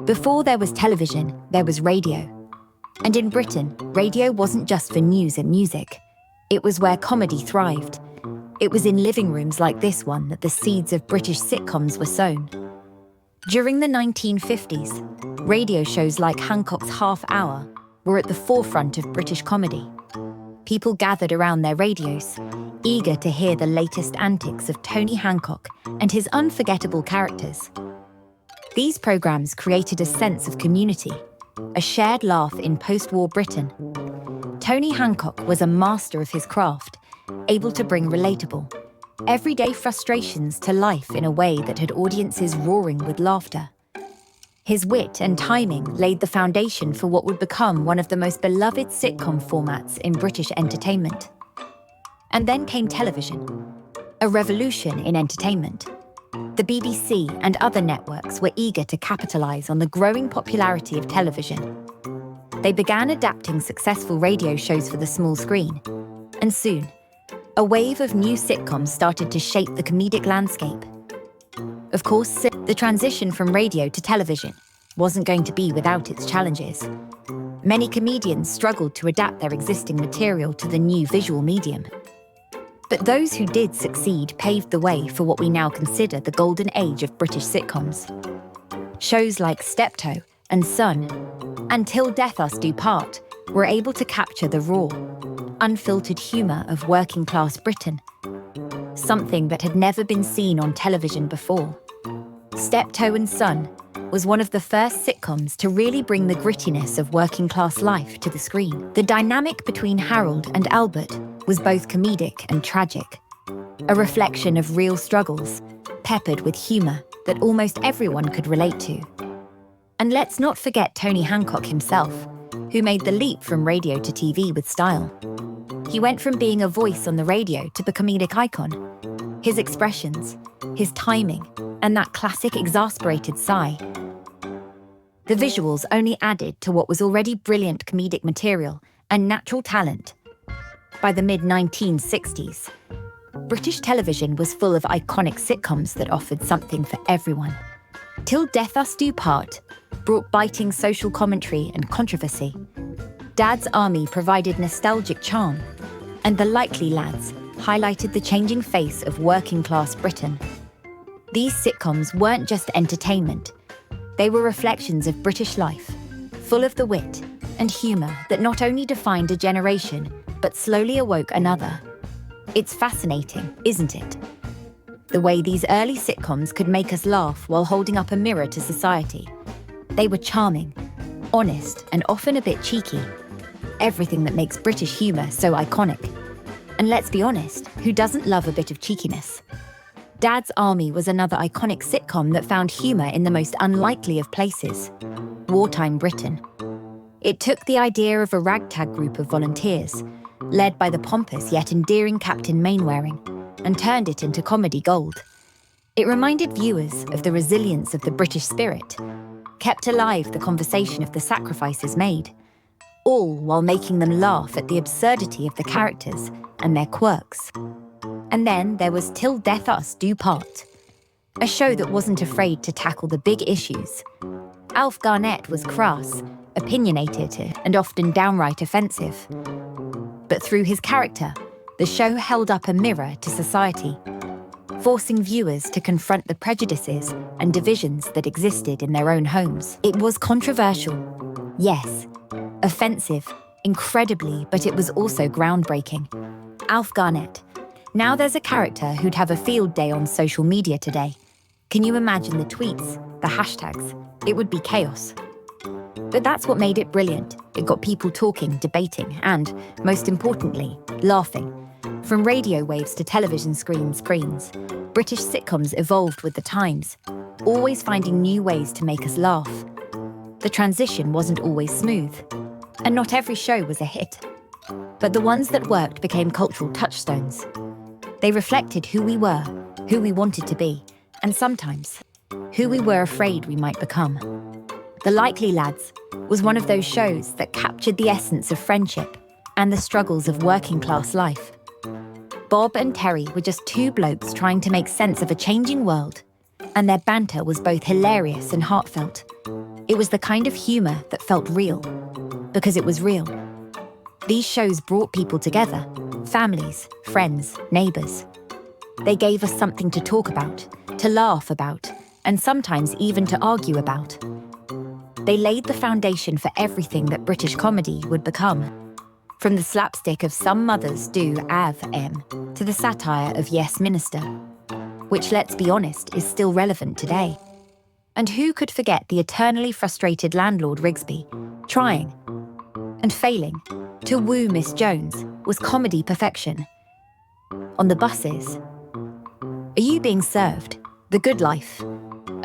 Before there was television, there was radio. And in Britain, radio wasn't just for news and music. It was where comedy thrived. It was in living rooms like this one that the seeds of British sitcoms were sown. During the 1950s, radio shows like Hancock's Half Hour were at the forefront of British comedy. People gathered around their radios, eager to hear the latest antics of Tony Hancock and his unforgettable characters. These programmes created a sense of community, a shared laugh in post-war Britain. Tony Hancock was a master of his craft, able to bring relatable, everyday frustrations to life in a way that had audiences roaring with laughter. His wit and timing laid the foundation for what would become one of the most beloved sitcom formats in British entertainment. And then came television, a revolution in entertainment. The BBC and other networks were eager to capitalise on the growing popularity of television. They began adapting successful radio shows for the small screen, and soon, a wave of new sitcoms started to shape the comedic landscape. Of course, the transition from radio to television wasn't going to be without its challenges. Many comedians struggled to adapt their existing material to the new visual medium. But those who did succeed paved the way for what we now consider the golden age of British sitcoms. Shows like Steptoe and Son, and Till Death Us Do Part, were able to capture the raw, unfiltered humour of working-class Britain, something that had never been seen on television before. Steptoe and Son was one of the first sitcoms to really bring the grittiness of working-class life to the screen. The dynamic between Harold and Albert was both comedic and tragic, a reflection of real struggles, peppered with humour that almost everyone could relate to. And let's not forget Tony Hancock himself, who made the leap from radio to TV with style. He went from being a voice on the radio to a comedic icon. His expressions, his timing, and that classic exasperated sigh. The visuals only added to what was already brilliant comedic material and natural talent. By the mid-1960s, British television was full of iconic sitcoms that offered something for everyone. Till Death Us Do Part brought biting social commentary and controversy. Dad's Army provided nostalgic charm, and The Likely Lads highlighted the changing face of working-class Britain. These sitcoms weren't just entertainment. They were reflections of British life, full of the wit and humour that not only defined a generation, but slowly awoke another. It's fascinating, isn't it? The way these early sitcoms could make us laugh while holding up a mirror to society. They were charming, honest, and often a bit cheeky. Everything that makes British humour so iconic. And let's be honest, who doesn't love a bit of cheekiness? Dad's Army was another iconic sitcom that found humour in the most unlikely of places, wartime Britain. It took the idea of a ragtag group of volunteers, led by the pompous yet endearing Captain Mainwaring, and turned it into comedy gold. It reminded viewers of the resilience of the British spirit, kept alive the conversation of the sacrifices made, all while making them laugh at the absurdity of the characters and their quirks. And then there was Till Death Us Do Part, a show that wasn't afraid to tackle the big issues. Alf Garnett was crass, opinionated, and often downright offensive. But through his character, the show held up a mirror to society, forcing viewers to confront the prejudices and divisions that existed in their own homes. It was controversial, yes, offensive, incredibly, but it was also groundbreaking. Alf Garnett. Now there's a character who'd have a field day on social media today. Can you imagine the tweets, the hashtags? It would be chaos. But that's what made it brilliant. It got people talking, debating, and, most importantly, laughing. From radio waves to television screens, British sitcoms evolved with the times, always finding new ways to make us laugh. The transition wasn't always smooth, and not every show was a hit. But the ones that worked became cultural touchstones. They reflected who we were, who we wanted to be, and sometimes, who we were afraid we might become. The Likely Lads was one of those shows that captured the essence of friendship and the struggles of working-class life. Bob and Terry were just two blokes trying to make sense of a changing world, and their banter was both hilarious and heartfelt. It was the kind of humour that felt real, because it was real. These shows brought people together, families, friends, neighbours. They gave us something to talk about, to laugh about, and sometimes even to argue about. They laid the foundation for everything that British comedy would become. From the slapstick of Some Mothers Do Av M to the satire of Yes Minister, which, let's be honest, is still relevant today. And who could forget the eternally frustrated landlord Rigsby, trying and failing to woo Miss Jones was comedy perfection. On the buses, Are You Being Served? The Good Life.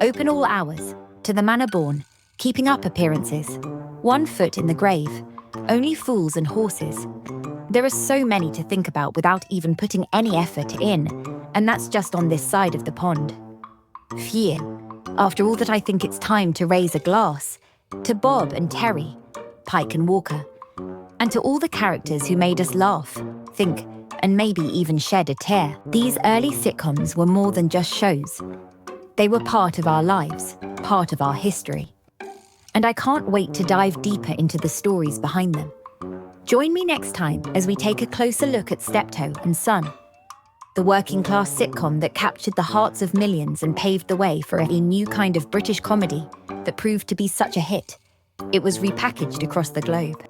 Open all hours, to the manor born, keeping up appearances. 1 foot in the grave, only fools and horses. There are so many to think about without even putting any effort in, and that's just on this side of the pond. Phew, after all that, I think it's time to raise a glass to Bob and Terry, Pike and Walker, and to all the characters who made us laugh, think, and maybe even shed a tear. These early sitcoms were more than just shows. They were part of our lives, part of our history. And I can't wait to dive deeper into the stories behind them. Join me next time as we take a closer look at Steptoe and Son, the working-class sitcom that captured the hearts of millions and paved the way for a new kind of British comedy that proved to be such a hit. It was repackaged across the globe.